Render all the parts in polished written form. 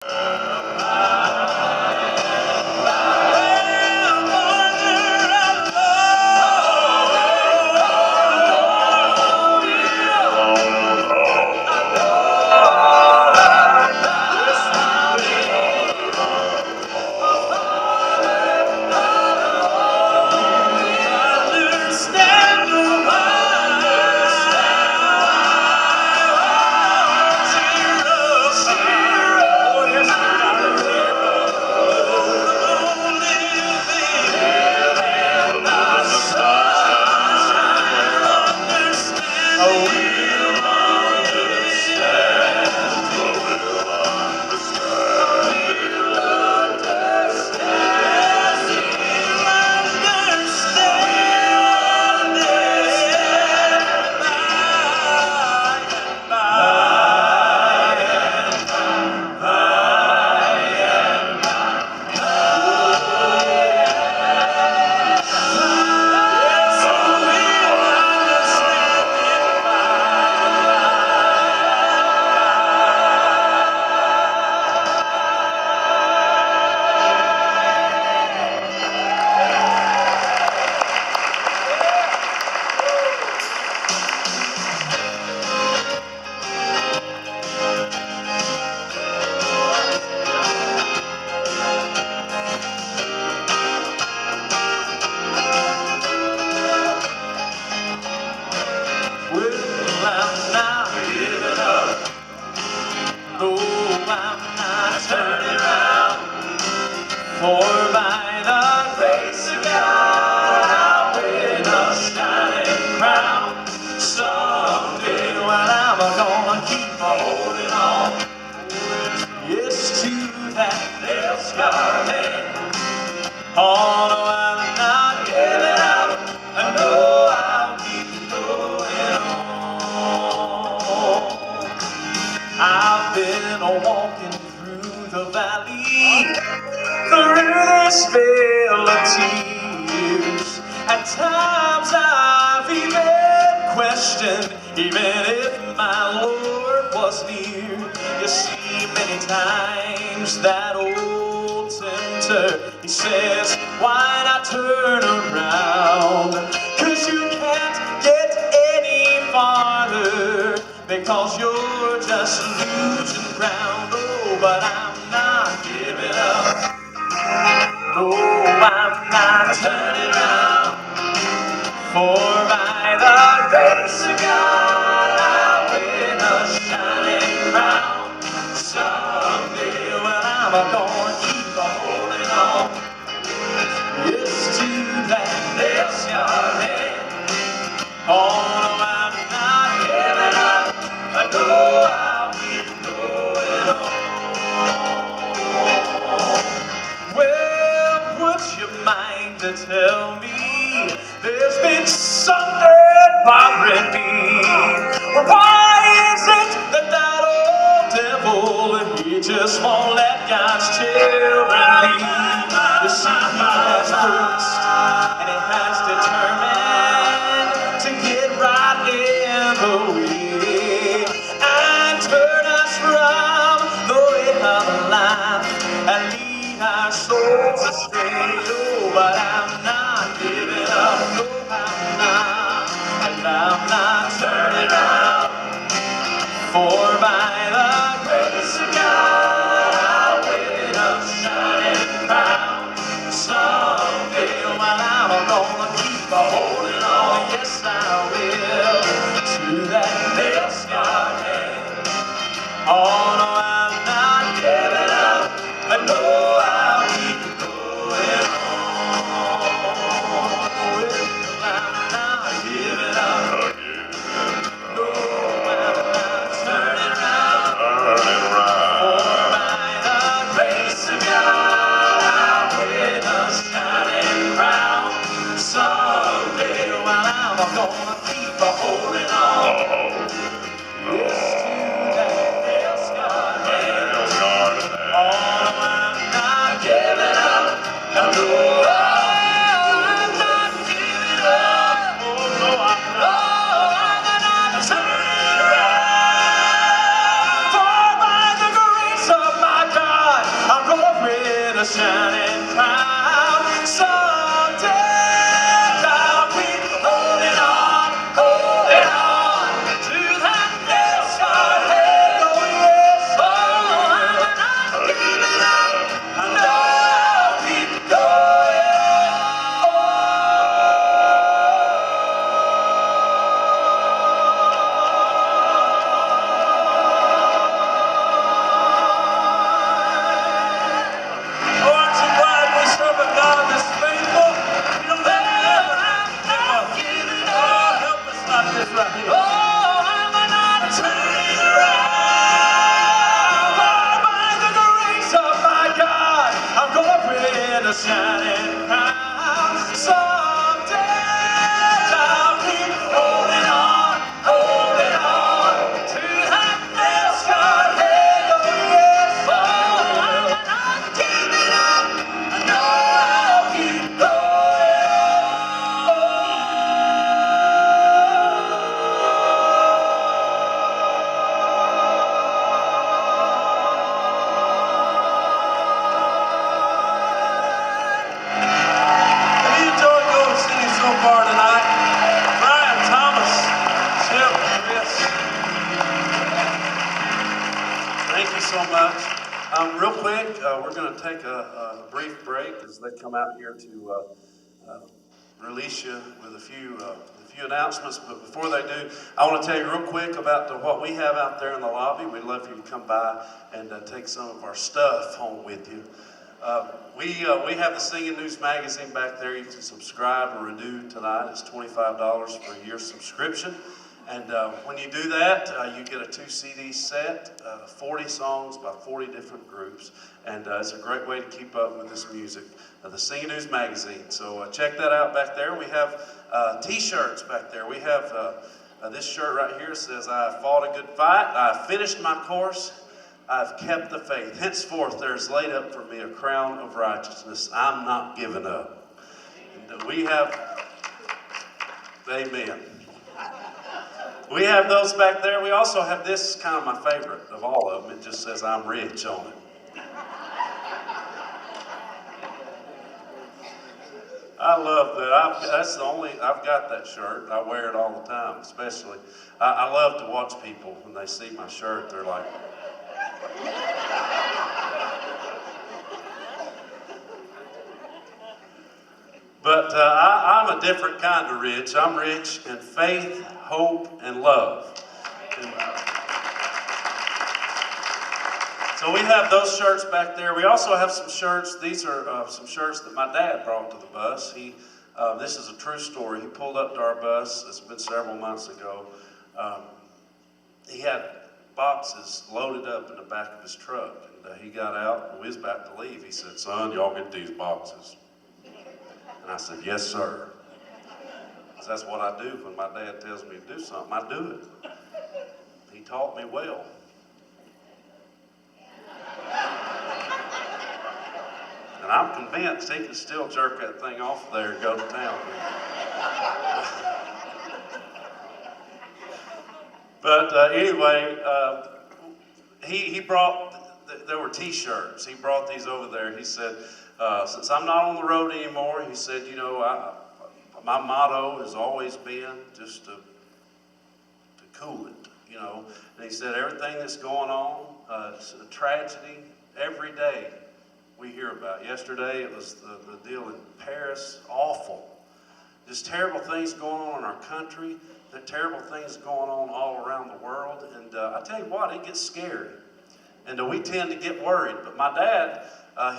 For by the grace of God I'll win a shining crown. Someday when I'm gonna keep holding on, yes, to that nail-scarred hand. Oh no, I'm not giving up. I know I'll keep going on. I've been walking through the valley, through this vale of tears. At times I've even questioned, even if my Lord was near. You see, many times that old tempter, he says, why not turn around? 'Cause you can't get any farther, because you're just losing ground. Oh, but I'm not giving up. No, I'm not turning around. For by the grace of God I'll win a shining crown. Someday when I'm gonna keep holding on, yes, to that nail-scarred hand. Oh no, I'm not giving up. I know I'll keep going on. Well, would you mind to tell me there's been something bothering me? Why is it that old devil, he just won't let God's children leave? You see, he has purposed and he has determined to get right in the way and turn us from the way of life and lead our souls astray. Oh, but I'm not giving up. No, I'm not. And I'm not turning around. For by the grace of God I'll win a shining crown. Someday when I'm gonna keep holding on, yes I will, to that nail-scarred hand. Oh no, I'm not giving up. I know I'll keep going on. shining crown. Someday I'll be holding on to that nail-scarred head. Oh yes, oh, I'm not giving up. I know I'll keep going. Oh, aren't you glad we serve a God that's faithful? You don't ever have to give up. Oh, help us like this right here. Oh, I'm not turning around. By the grace of my God, I'm gonna win a shining crown. Someday I'll keep holding on to that nail-scarred head. Oh yes, oh, I'm not giving up. I know I'll keep Have you enjoyed going singing so far tonight? Brian, Thomas, Chip, Chris, thank you so much. Real quick, we're going to take a brief break as they come out here to release you with a few announcements. But before they do, I want to tell you real quick about what we have out there in the lobby. We'd love for you to come by and take some of our stuff home with you. We have the Singing News magazine back there. You can subscribe or renew tonight. It's $25 for a year subscription. And when you do that, you get a 2 CD set, 40 songs by 40 different groups. And it's a great way to keep up with this music. The Singing News magazine. So check that out back there. We have t-shirts back there. We have this shirt right here says, I have fought a good fight. I have finished my course. I've kept the faith. Henceforth, there's laid up for me a crown of righteousness. I'm not giving up. And we have, amen. We have those back there. We also have this, kind of my favorite of all of them. It just says, I'm rich on it. I love that. I've got that shirt. I wear it all the time, especially. I love to watch people when they see my shirt. They're like, but I'm a different kind of rich. I'm rich in faith, hope, and love. And, so we have those shirts back there. We also have some shirts. These are some shirts that my dad brought to the bus. This is a true story. He pulled up to our bus. It's been several months ago. He had boxes loaded up in the back of his truck. And he got out, and we was about to leave. He said, son, y'all get these boxes. And I said, yes, sir. Because that's what I do when my dad tells me to do something. I do it. He taught me well. And I'm convinced he can still jerk that thing off there and go to town. But anyway, he brought, there were t-shirts. He brought these over there. He said, since I'm not on the road anymore, he said, you know, my motto has always been just to cool it, you know. And he said, everything that's going on, it's a tragedy every day we hear about. Yesterday, it was the deal in Paris, awful. Just terrible things going on in our country. There are terrible things going on all around the world. And I tell you what, it gets scary. And we tend to get worried. But my dad,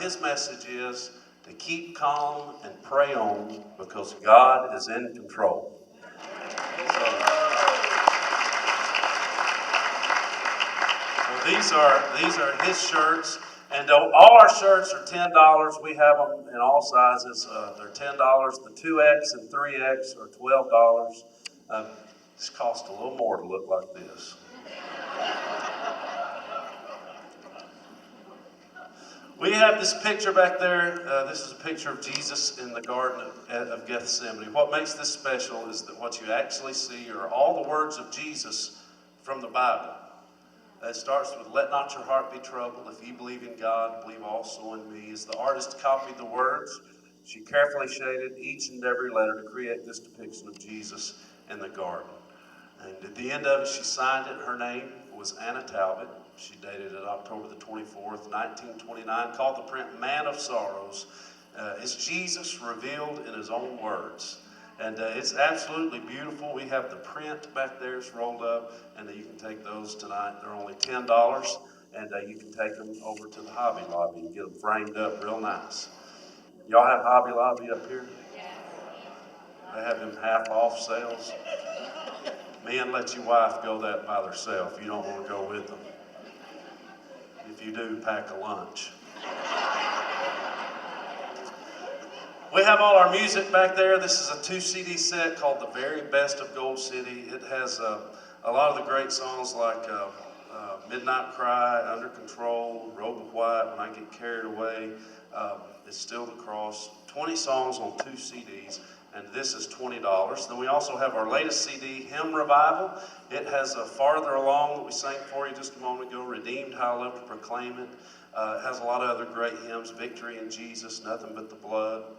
his message is to keep calm and pray on because God is in control. So these are his shirts. And all our shirts are $10. We have them in all sizes. They're $10. The 2X and 3X are $12. This costs a little more to look like this. We have this picture back there. This is a picture of Jesus in the Garden of Gethsemane. What makes this special is that what you actually see are all the words of Jesus from the Bible. It starts with, "Let not your heart be troubled. If ye believe in God, believe also in me." As the artist copied the words, she carefully shaded each and every letter to create this depiction of Jesus in the garden. And at the end of it, she signed it. Her name was Anna Talbot. She dated it October the 24th, 1929, called the print "Man of Sorrows." It's Jesus revealed in his own words. And it's absolutely beautiful. We have the print back there. It's rolled up, and you can take those tonight. They're only $10, and you can take them over to the Hobby Lobby and get them framed up real nice. Y'all have Hobby Lobby up here? They have them half-off sales. Men, let your wife go that by herself. You don't want to go with them. If you do, pack a lunch. We have all our music back there. This is a 2 CD set called The Very Best of Gold City. It has a lot of the great songs like Midnight Cry, Under Control, Robe of White, When I Get Carried Away, It's Still the Cross. 20 songs on 2 CDs, and this is $20. Then we also have our latest CD, Hymn Revival. It has a Farther Along that we sang for you just a moment ago, Redeemed, How I Love to Proclaim It. It has a lot of other great hymns, Victory in Jesus, Nothing But the Blood.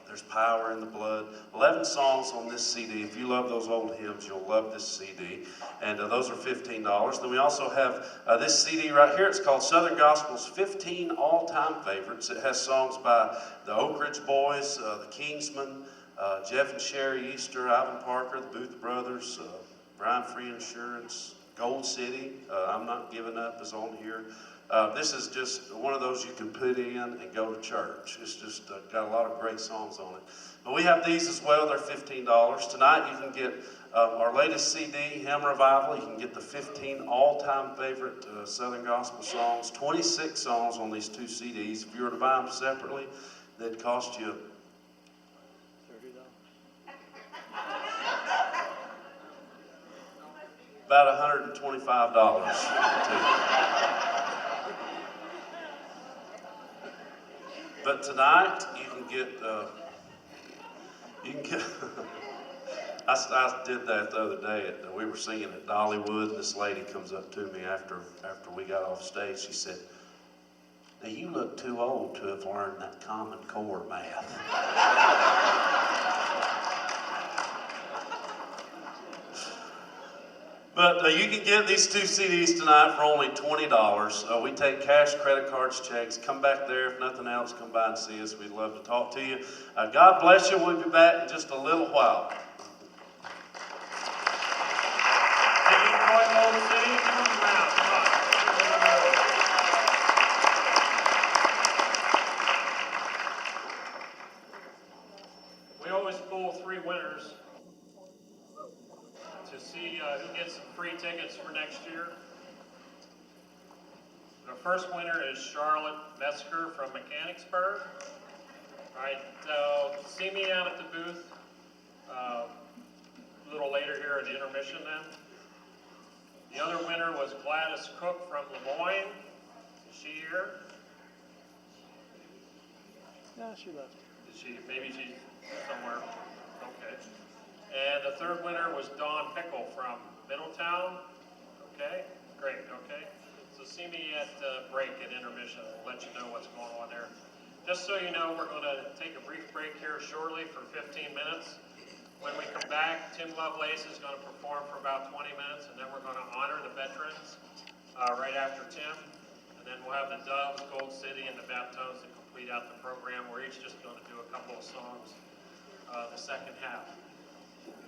There's Power in the Blood. 11 songs on this CD. If you love those old hymns, you'll love this CD. And those are $15. Then we also have this CD right here. It's called Southern Gospel's 15 All-Time Favorites. It has songs by the Oak Ridge Boys, the Kingsmen, Jeff and Sherry Easter, Ivan Parker, the Booth Brothers, Brian Free Insurance, Gold City, I'm Not Giving Up is on here. This is just one of those you can put in and go to church. It's just got a lot of great songs on it. But we have these as well. They're $15. Tonight you can get our latest CD, Hymn Revival. You can get the 15 all-time favorite Southern Gospel songs, 26 songs on these 2 CDs. If you were to buy them separately, they'd cost you about $125. But tonight you can get I did that the other day. We were singing at Dollywood, and this lady comes up to me after we got off stage. She said, "Now you look too old to have learned that Common Core math." But you can get these 2 CDs tonight for only $20. We take cash, credit cards, checks. Come back there. If nothing else, come by and see us. We'd love to talk to you. God bless you. We'll be back in just a little while. We always pull 3 winners to see who gets some free tickets for next year. The first winner is Charlotte Metzger from Mechanicsburg. All right, see me out at the booth a little later here at intermission then. The other winner was Gladys Cook from Lemoyne. Is she here? Yeah, she left. Maybe she's somewhere. Okay. And the third winner was Dawn Pickle from Middletown. Okay, great, okay. So see me at break at intermission. We'll let you know what's going on there. Just so you know, we're going to take a brief break here shortly for 15 minutes. When we come back, Tim Lovelace is going to perform for about 20 minutes, and then we're going to honor the veterans right after Tim. And then we'll have the Doves, Gold City, and the Baptones to complete out the program. We're each just going to do a couple of songs the second half.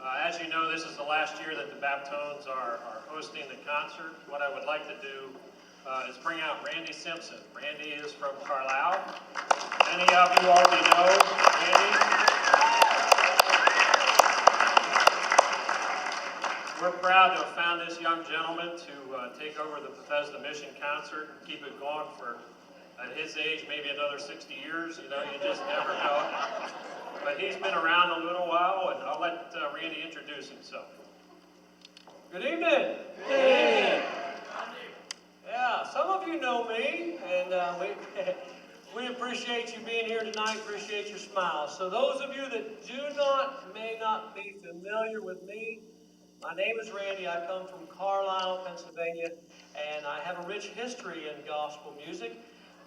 As you know, this is the last year that the Baptones are hosting the concert. What I would like to do is bring out Randy Simpson. Randy is from Carlisle. Many of you already know Randy. We're proud to have found this young gentleman to take over the Bethesda Mission Concert and keep it going for, at his age, maybe another 60 years. You know, you just never know. But he's been around a little while, and I'll let Randy introduce himself. Good evening. Hey. Yeah, some of you know me, and we appreciate you being here tonight, appreciate your smiles. So those of you that may not be familiar with me, my name is Randy. I come from Carlisle, Pennsylvania, and I have a rich history in gospel music.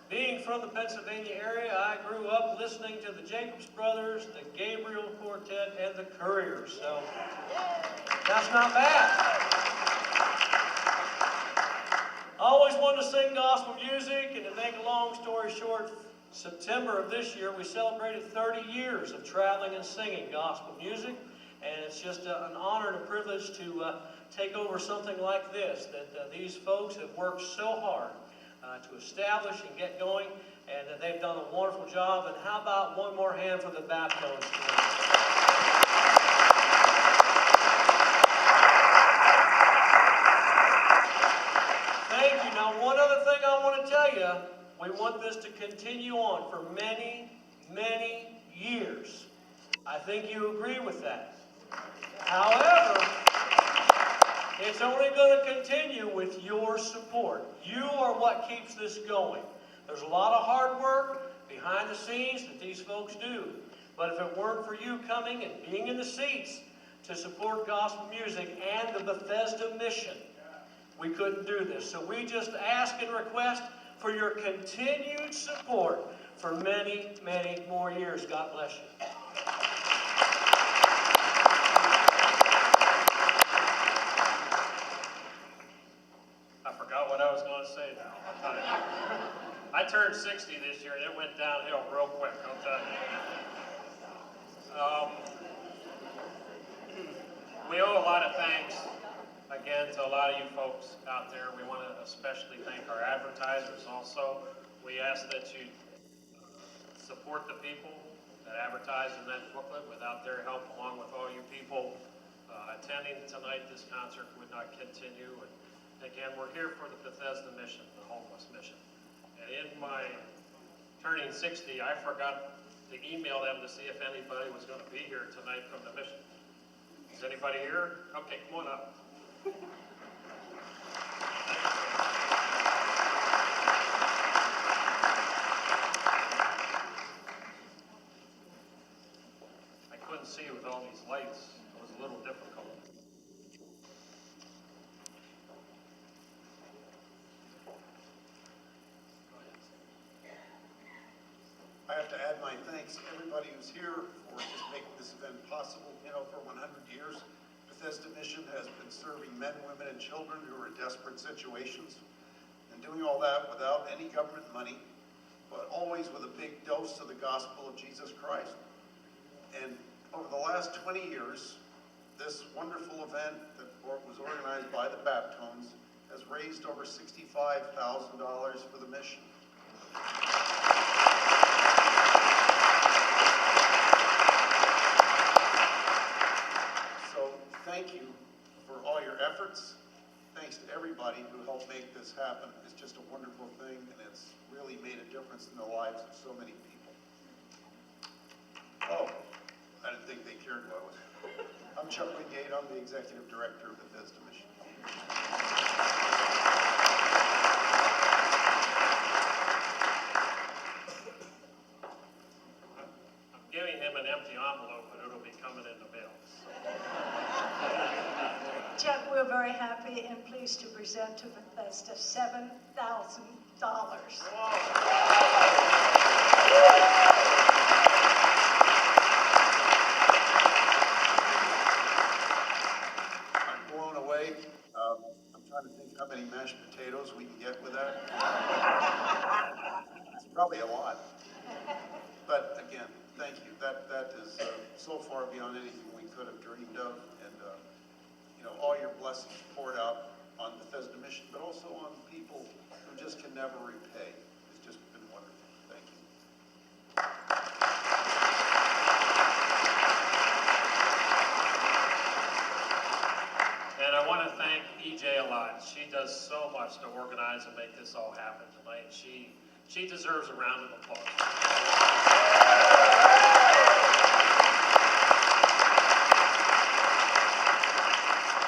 Being from the Pennsylvania area, I grew up listening to the Jacobs Brothers, the Gabriel Quartet, and the Couriers, so that's not bad. I always wanted to sing gospel music, and to make a long story short, September of this year, we celebrated 30 years of traveling and singing gospel music, and it's just an honor and a privilege to take over something like this, that these folks have worked so hard to establish and get going, and they've done a wonderful job. And how about one more hand for the Baptones tonight? Thank you. Now, one other thing I want to tell you, we want this to continue on for many, many years. I think you agree with that. However, it's only going to continue with your support. You are what keeps this going. There's a lot of hard work behind the scenes that these folks do. But if it weren't for you coming and being in the seats to support gospel music and the Bethesda mission, we couldn't do this. So we just ask and request for your continued support for many, many more years. God bless you. I forgot what I was going to say now. I turned 60 this year, and it went downhill real quick, I'll tell you. We owe a lot of thanks, again, to a lot of you folks out there. We want to especially thank our advertisers also. We ask that you support the people that advertise in that booklet. Without their help, along with all you people attending tonight, this concert would not continue. And again, we're here for the Bethesda mission, the homeless mission. And in my turning 60, I forgot to email them to see if anybody was going to be here tonight from the mission. Is anybody here? Okay, come on up. I couldn't see with all these lights. It was a little difficult. I have to add my thanks to everybody who's here for just making this event possible. You know, for 100 years, Bethesda Mission has been serving men, women, and children who are in desperate situations, and doing all that without any government money, but always with a big dose of the gospel of Jesus Christ. And over the last 20 years, this wonderful event that was organized by the Baptones has raised over $65,000 for the mission. Thank you for all your efforts. Thanks to everybody who helped make this happen. It's just a wonderful thing, and it's really made a difference in the lives of so many people. Oh, I didn't think they cared who I was. I'm Chuck Wingate. I'm the Executive Director of Bethesda Mission. I'm giving him an empty envelope, but it'll be coming in the mail. Chuck, we're very happy and pleased to present to Bethesda $7,000. I'm blown away. I'm trying to think how many mashed potatoes we can get with that. It's probably a lot. But again, thank you. That is so far beyond anything we could have dreamed of. And you know, all your blessings poured out on Bethesda Mission, but also on people who just can never repay. It's just been wonderful. Thank you. And I want to thank EJ a lot. She does so much to organize and make this all happen tonight. She deserves a round of applause.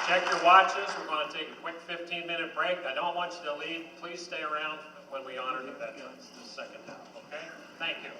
Check your watches. We're going to take a quick 15-minute break. I don't want you to leave. Please stay around when we honor the veterans the second half, okay? Thank you.